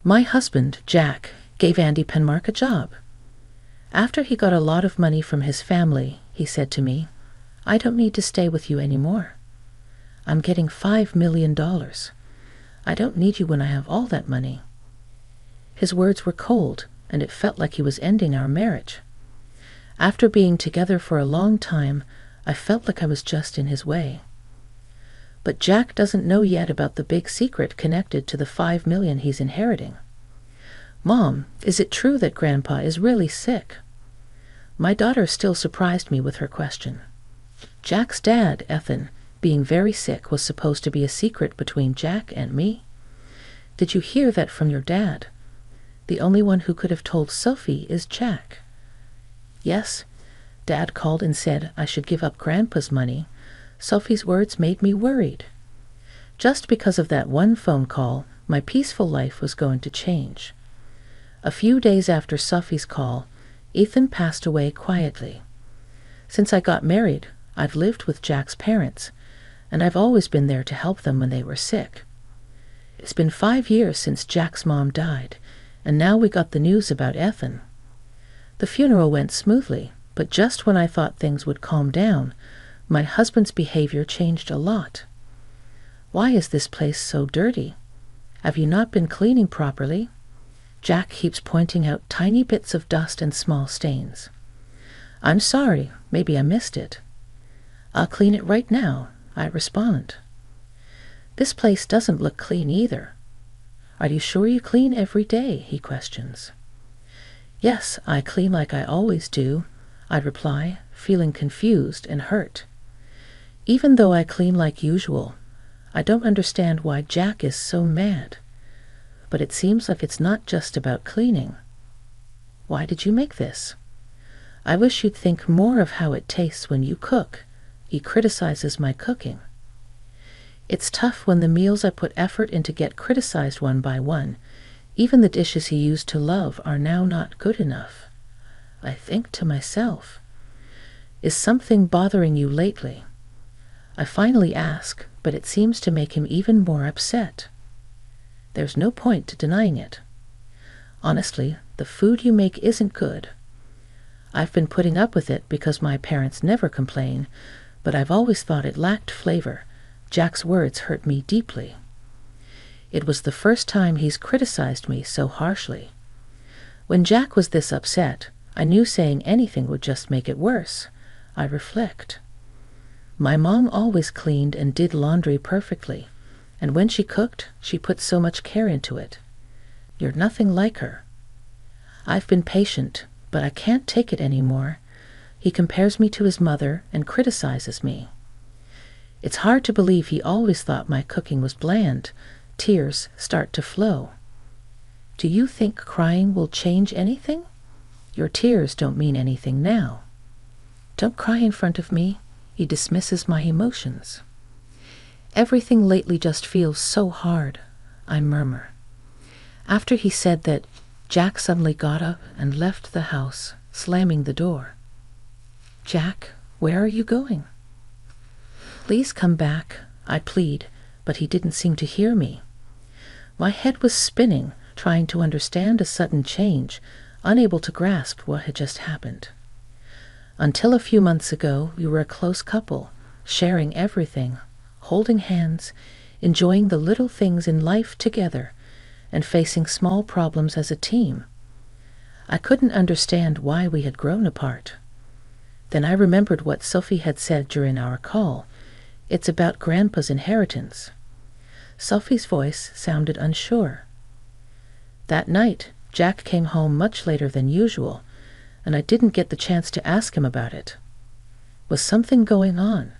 My husband, Jack, gave Andy Penmark a job. After he got a lot of money from his family, he said to me, "I don't need to stay with you anymore. I'm getting $5 million. I don't need you when I have all that money." His words were cold, and it felt like he was ending our marriage. After being together for a long time, I felt like I was just in his way. But Jack doesn't know yet about the big secret connected to the $5 million he's inheriting. "Mom, is it true that Grandpa is really sick?" My daughter still surprised me with her question. Jack's dad, Ethan, being very sick was supposed to be a secret between Jack and me. Did you hear that from your dad? The only one who could have told Sophie is Jack. Yes, Dad called and said I should give up Grandpa's money. Sophie's words made me worried. Just because of that one phone call, my peaceful life was going to change. A few days after Sophie's call, Ethan passed away quietly. Since I got married, I've lived with Jack's parents, and I've always been there to help them when they were sick. It's been 5 years since Jack's mom died, and now we got the news about Ethan. The funeral went smoothly, but just when I thought things would calm down, my husband's behavior changed a lot. "Why is this place so dirty? Have you not been cleaning properly?" Jack keeps pointing out tiny bits of dust and small stains. "I'm sorry, maybe I missed it." "I'll clean it right now," I respond. "This place doesn't look clean either." "Are you sure you clean every day?" he questions. "Yes, I clean like I always do," I reply, feeling confused and hurt. Even though I clean like usual, I don't understand why Jack is so mad. But it seems like it's not just about cleaning. "Why did you make this?" "I wish you'd think more of how it tastes when you cook." He criticizes my cooking. It's tough when the meals I put effort into get criticized one by one. Even the dishes he used to love are now not good enough. I think to myself, "Is something bothering you lately?" I finally ask, but it seems to make him even more upset. There's no point to denying it. "Honestly, the food you make isn't good. I've been putting up with it because my parents never complain, but I've always thought it lacked flavor." Jack's words hurt me deeply. It was the first time he's criticized me so harshly. When Jack was this upset, I knew saying anything would just make it worse. I reflect. My mom always cleaned and did laundry perfectly, and when she cooked, she put so much care into it. You're nothing like her. I've been patient, but I can't take it anymore. He compares me to his mother and criticizes me. It's hard to believe he always thought my cooking was bland. Tears start to flow. "Do you think crying will change anything? Your tears don't mean anything now." "Don't cry in front of me." He dismisses my emotions. "Everything lately just feels so hard," I murmur. After he said that, Jack suddenly got up and left the house, slamming the door. "Jack, where are you going?" "Please come back," I plead, but he didn't seem to hear me. My head was spinning, trying to understand a sudden change, unable to grasp what had just happened. Until a few months ago, we were a close couple, sharing everything, holding hands, enjoying the little things in life together, and facing small problems as a team. I couldn't understand why we had grown apart. Then I remembered what Sophie had said during our call. It's about Grandpa's inheritance. Sophie's voice sounded unsure. That night, Jack came home much later than usual, and I didn't get the chance to ask him about it. Was something going on?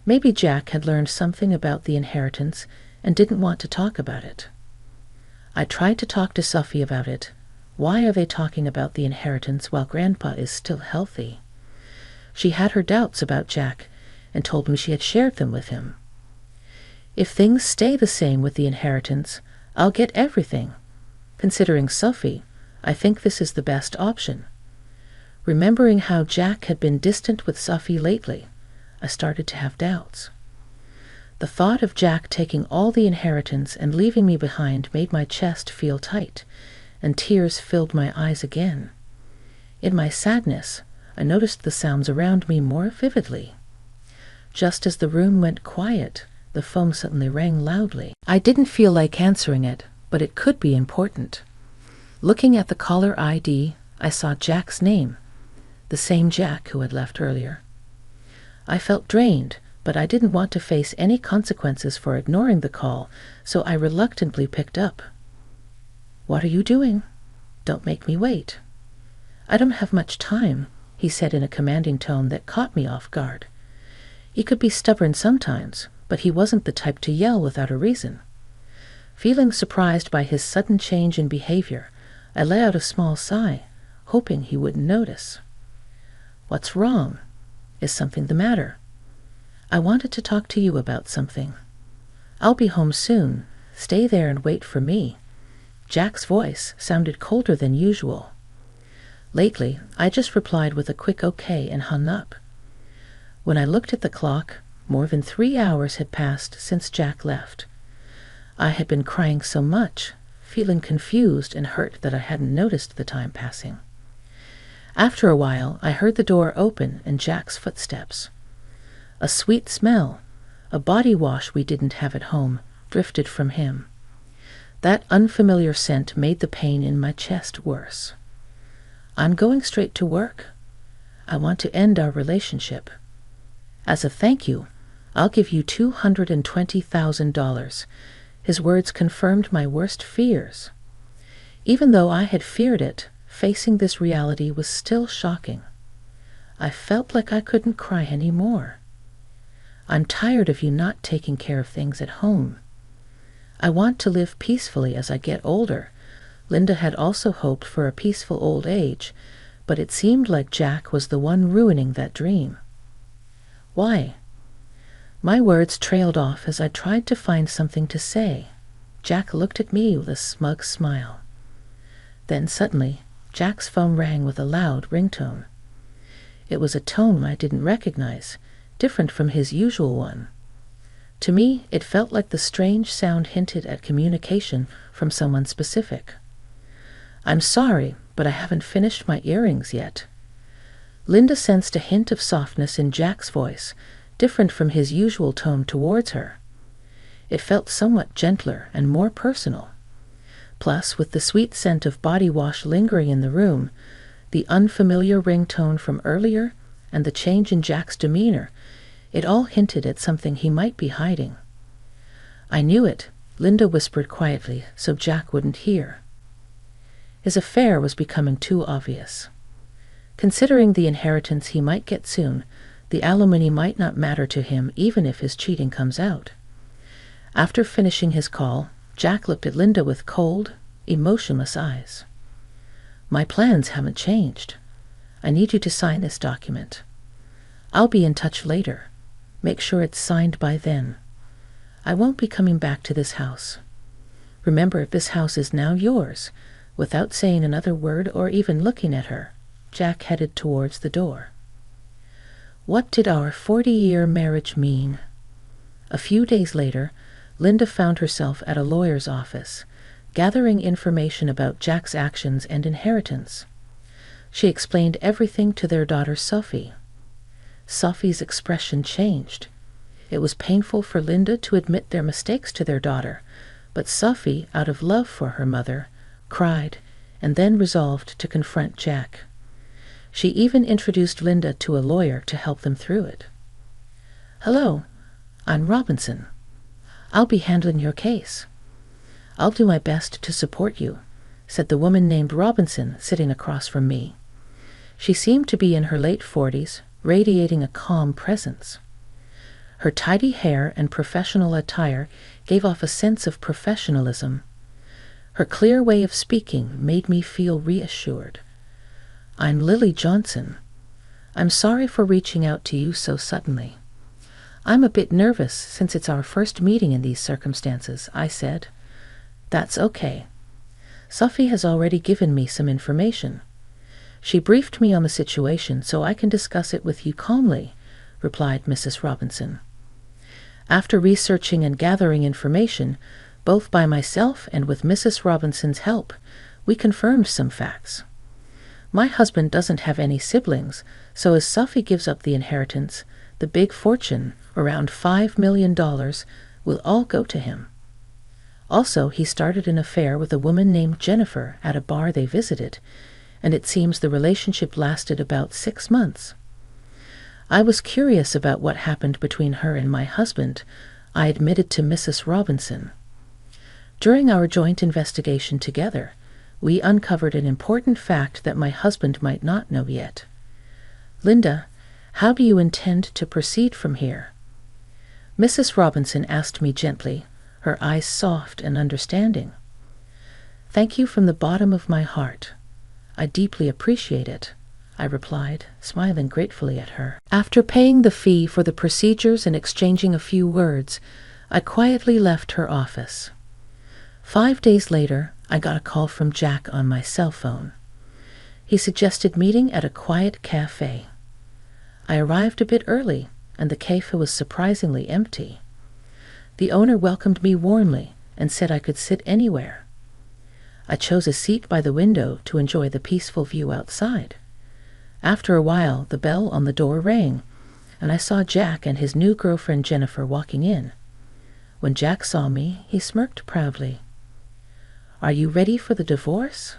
Maybe Jack had learned something about the inheritance and didn't want to talk about it. I tried to talk to Sophie about it. Why are they talking about the inheritance while Grandpa is still healthy? She had her doubts about Jack and told me she had shared them with him. If things stay the same with the inheritance, I'll get everything. Considering Sophie, I think this is the best option. Remembering how Jack had been distant with Sophie lately, I started to have doubts. The thought of Jack taking all the inheritance and leaving me behind made my chest feel tight, and tears filled my eyes again. In my sadness, I noticed the sounds around me more vividly. Just as the room went quiet, the phone suddenly rang loudly. I didn't feel like answering it, but it could be important. Looking at the caller ID, I saw Jack's name, the same Jack who had left earlier. I felt drained, but I didn't want to face any consequences for ignoring the call, so I reluctantly picked up. "What are you doing? Don't make me wait." "I don't have much time," he said in a commanding tone that caught me off guard. He could be stubborn sometimes, but he wasn't the type to yell without a reason. Feeling surprised by his sudden change in behavior, I let out a small sigh, hoping he wouldn't notice. "What's wrong? Is something the matter?" "I wanted to talk to you about something." "I'll be home soon. Stay there and wait for me." Jack's voice sounded colder than usual. Lately, I just replied with a quick okay and hung up. When I looked at the clock, more than 3 hours had passed since Jack left. I had been crying so much, feeling confused and hurt that I hadn't noticed the time passing. After a while, I heard the door open and Jack's footsteps. A sweet smell, a body wash we didn't have at home, drifted from him. That unfamiliar scent made the pain in my chest worse. "I'm going straight to work. I want to end our relationship. As a thank you, I'll give you $220,000. His words confirmed my worst fears. Even though I had feared it, facing this reality was still shocking. I felt like I couldn't cry anymore. "I'm tired of you not taking care of things at home. I want to live peacefully as I get older." Linda had also hoped for a peaceful old age, but it seemed like Jack was the one ruining that dream. "Why?" My words trailed off as I tried to find something to say. Jack looked at me with a smug smile. Then suddenly, Jack's phone rang with a loud ringtone. It was a tone I didn't recognize, different from his usual one. To me, it felt like the strange sound hinted at communication from someone specific. "I'm sorry, but I haven't finished my earrings yet." Linda sensed a hint of softness in Jack's voice, different from his usual tone towards her. It felt somewhat gentler and more personal. Plus, with the sweet scent of body wash lingering in the room, the unfamiliar ringtone from earlier, and the change in Jack's demeanor, it all hinted at something he might be hiding. "I knew it," Linda whispered quietly so Jack wouldn't hear. His affair was becoming too obvious. Considering the inheritance he might get soon, the alimony might not matter to him even if his cheating comes out. After finishing his call, Jack looked at Linda with cold, emotionless eyes. "My plans haven't changed. I need you to sign this document. I'll be in touch later. Make sure it's signed by then. I won't be coming back to this house. Remember, this house is now yours." Without saying another word or even looking at her, Jack headed towards the door. What did our 40-year marriage mean? A few days later, Linda found herself at a lawyer's office, gathering information about Jack's actions and inheritance. She explained everything to their daughter Sophie. Sophie's expression changed. It was painful for Linda to admit their mistakes to their daughter, but Sophie, out of love for her mother, cried, and then resolved to confront Jack. She even introduced Linda to a lawyer to help them through it. "Hello, I'm Robinson. I'll be handling your case." "I'll do my best to support you," said the woman named Robinson sitting across from me. She seemed to be in her late 40s, radiating a calm presence. Her tidy hair and professional attire gave off a sense of professionalism. Her clear way of speaking made me feel reassured. "I'm Lily Johnson. I'm sorry for reaching out to you so suddenly. I'm a bit nervous since it's our first meeting in these circumstances," I said. "That's okay. Sophie has already given me some information. She briefed me on the situation so I can discuss it with you calmly," replied Mrs. Robinson. After researching and gathering information, both by myself and with Mrs. Robinson's help, we confirmed some facts. My husband doesn't have any siblings, so as Sophie gives up the inheritance, the big fortune, around $5 million, will all go to him. Also, he started an affair with a woman named Jennifer at a bar they visited, and it seems the relationship lasted about 6 months. I was curious about what happened between her and my husband, I admitted to Mrs. Robinson. During our joint investigation together, we uncovered an important fact that my husband might not know yet. Linda, how do you intend to proceed from here? Mrs. Robinson asked me gently, her eyes soft and understanding. Thank you from the bottom of my heart. I deeply appreciate it, I replied, smiling gratefully at her. After paying the fee for the procedures and exchanging a few words, I quietly left her office. 5 days later, I got a call from Jack on my cell phone. He suggested meeting at a quiet cafe. I arrived a bit early, and the cafe was surprisingly empty. The owner welcomed me warmly and said I could sit anywhere. I chose a seat by the window to enjoy the peaceful view outside. After a while, the bell on the door rang, and I saw Jack and his new girlfriend Jennifer walking in. When Jack saw me, he smirked proudly. Are you ready for the divorce?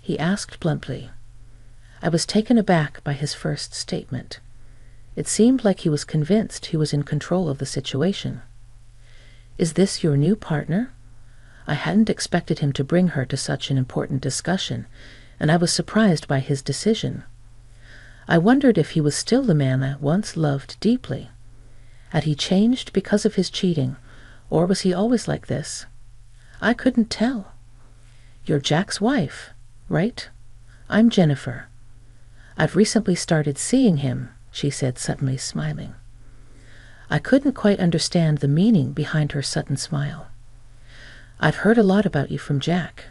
He asked bluntly. I was taken aback by his first statement. It seemed like he was convinced he was in control of the situation. Is this your new partner? I hadn't expected him to bring her to such an important discussion, and I was surprised by his decision. I wondered if he was still the man I once loved deeply. Had he changed because of his cheating, or was he always like this? I couldn't tell. You're Jack's wife, right? I'm Jennifer. I've recently started seeing him, she said, suddenly smiling. I couldn't quite understand the meaning behind her sudden smile. I've heard a lot about you from Jack.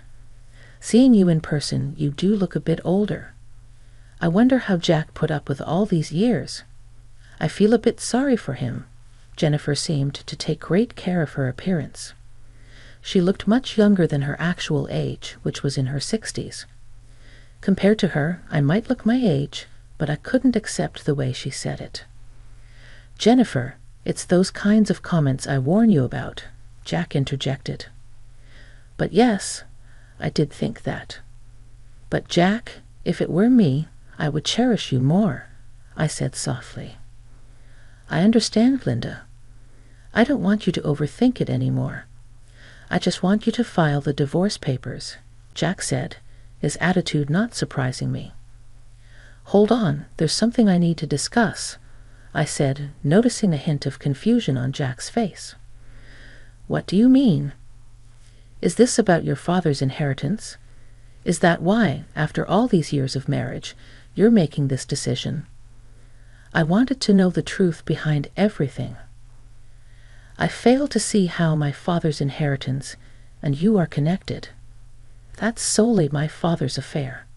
Seeing you in person, you do look a bit older. I wonder how Jack put up with all these years. I feel a bit sorry for him. Jennifer seemed to take great care of her appearance. She looked much younger than her actual age, which was in her 60s. Compared to her, I might look my age, but I couldn't accept the way she said it. Jennifer, it's those kinds of comments I warn you about, Jack interjected. But yes, I did think that. But Jack, if it were me, I would cherish you more, I said softly. I understand, Linda. I don't want you to overthink it anymore. I just want you to file the divorce papers, Jack said, his attitude not surprising me. Hold on, there's something I need to discuss, I said, noticing a hint of confusion on Jack's face. What do you mean? Is this about your father's inheritance? Is that why, after all these years of marriage, you're making this decision? I wanted to know the truth behind everything. I fail to see how my father's inheritance and you are connected. That's solely my father's affair.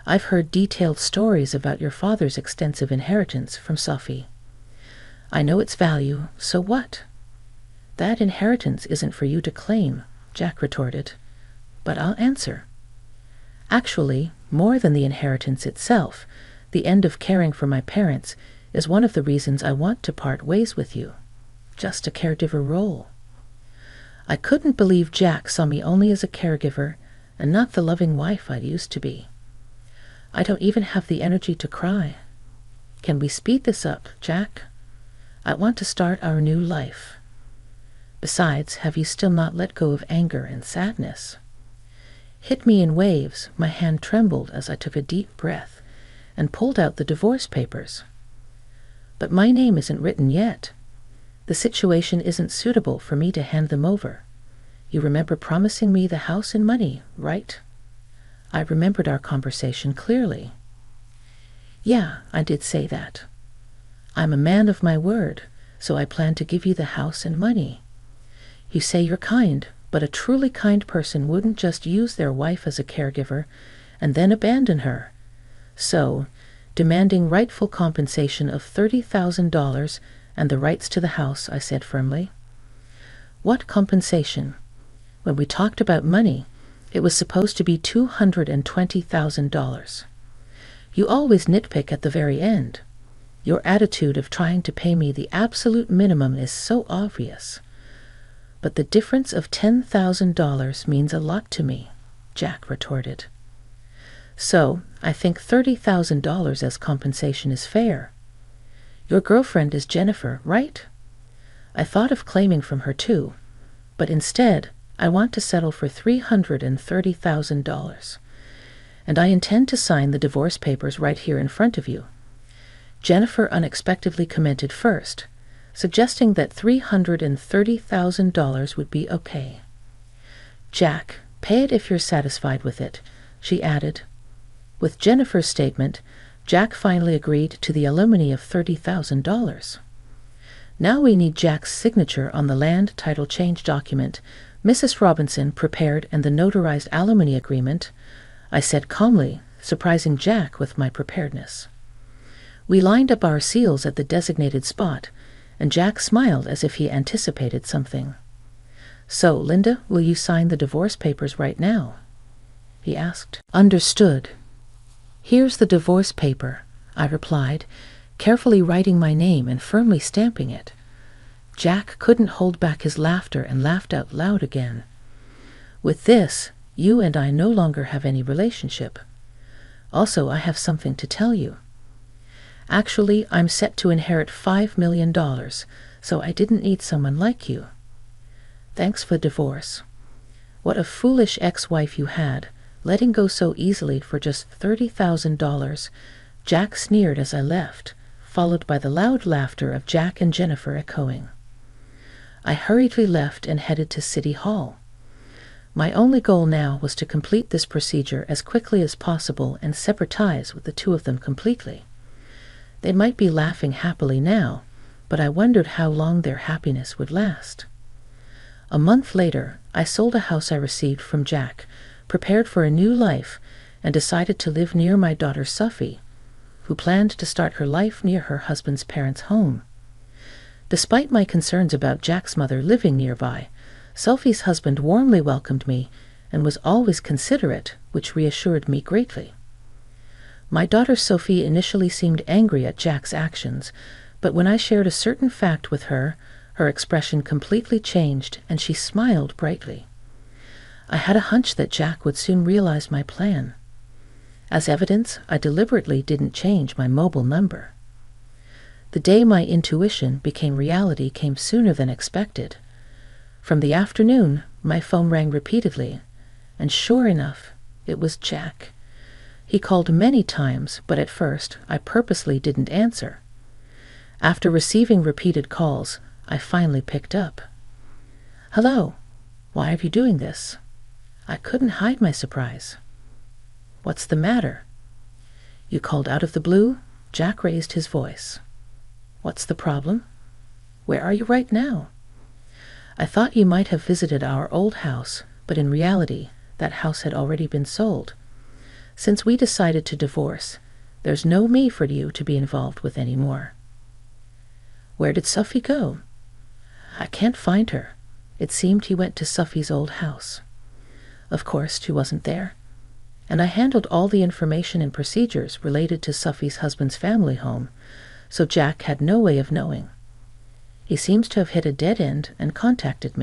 I've heard detailed stories about your father's extensive inheritance from Sophie. I know its value, so what? That inheritance isn't for you to claim, Jack retorted. But I'll answer. Actually, more than the inheritance itself, the end of caring for my parents is one of the reasons I want to part ways with you. Just a caregiver role. I couldn't believe Jack saw me only as a caregiver and not the loving wife I used to be. I don't even have the energy to cry. Can we speed this up, Jack? I want to start our new life. Besides, have you still not let go of anger and sadness? Hit me in waves, my hand trembled as I took a deep breath and pulled out the divorce papers. But my name isn't written yet. The situation isn't suitable for me to hand them over. You remember promising me the house and money, right? I remembered our conversation clearly. Yeah, I did say that. I'm a man of my word, so I plan to give you the house and money. You say you're kind, but a truly kind person wouldn't just use their wife as a caregiver and then abandon her. So, demanding rightful compensation of $30,000 and the rights to the house," I said firmly. "What compensation? When we talked about money, it was supposed to be $220,000. You always nitpick at the very end. Your attitude of trying to pay me the absolute minimum is so obvious. But the difference of $10,000 means a lot to me," Jack retorted. "So, I think $30,000 as compensation is fair. Your girlfriend is Jennifer, right? I thought of claiming from her too, but instead, I want to settle for $330,000. And I intend to sign the divorce papers right here in front of you." Jennifer unexpectedly commented first, suggesting that $330,000 would be okay. "Jack, pay it if you're satisfied with it," she added. With Jennifer's statement, Jack finally agreed to the alimony of $30,000. Now we need Jack's signature on the land title change document Mrs. Robinson prepared and the notarized alimony agreement, I said calmly, surprising Jack with my preparedness. We lined up our seals at the designated spot, and Jack smiled as if he anticipated something. "So, Linda, will you sign the divorce papers right now?" he asked. "Understood. Here's the divorce paper," I replied, carefully writing my name and firmly stamping it. Jack couldn't hold back his laughter and laughed out loud again. "With this, you and I no longer have any relationship. Also, I have something to tell you. Actually, I'm set to inherit $5 million, so I didn't need someone like you. Thanks for the divorce. What a foolish ex-wife you had, letting go so easily for just $30,000, Jack sneered as I left, followed by the loud laughter of Jack and Jennifer echoing. I hurriedly left and headed to City Hall. My only goal now was to complete this procedure as quickly as possible and sever ties with the two of them completely. They might be laughing happily now, but I wondered how long their happiness would last. A month later, I sold a house I received from Jack, prepared for a new life, and decided to live near my daughter Sophie, who planned to start her life near her husband's parents' home. Despite my concerns about Jack's mother living nearby, Sophie's husband warmly welcomed me and was always considerate, which reassured me greatly. My daughter Sophie initially seemed angry at Jack's actions, but when I shared a certain fact with her, her expression completely changed and she smiled brightly. I had a hunch that Jack would soon realize my plan. As evidence, I deliberately didn't change my mobile number. The day my intuition became reality came sooner than expected. From the afternoon, my phone rang repeatedly, and sure enough, it was Jack. He called many times, but at first I purposely didn't answer. After receiving repeated calls, I finally picked up. "Hello. Why are you doing this?" I couldn't hide my surprise. "What's the matter?" "You called out of the blue?" Jack raised his voice. "What's the problem? Where are you right now?" "I thought you might have visited our old house, but in reality, that house had already been sold. Since we decided to divorce, there's no me for you to be involved with anymore." "Where did Sophie go?" "I can't find her. It seemed he went to Sophie's old house. Of course, she wasn't there. And I handled all the information and procedures related to Sophie's husband's family home, so Jack had no way of knowing. He seems to have hit a dead end and contacted me.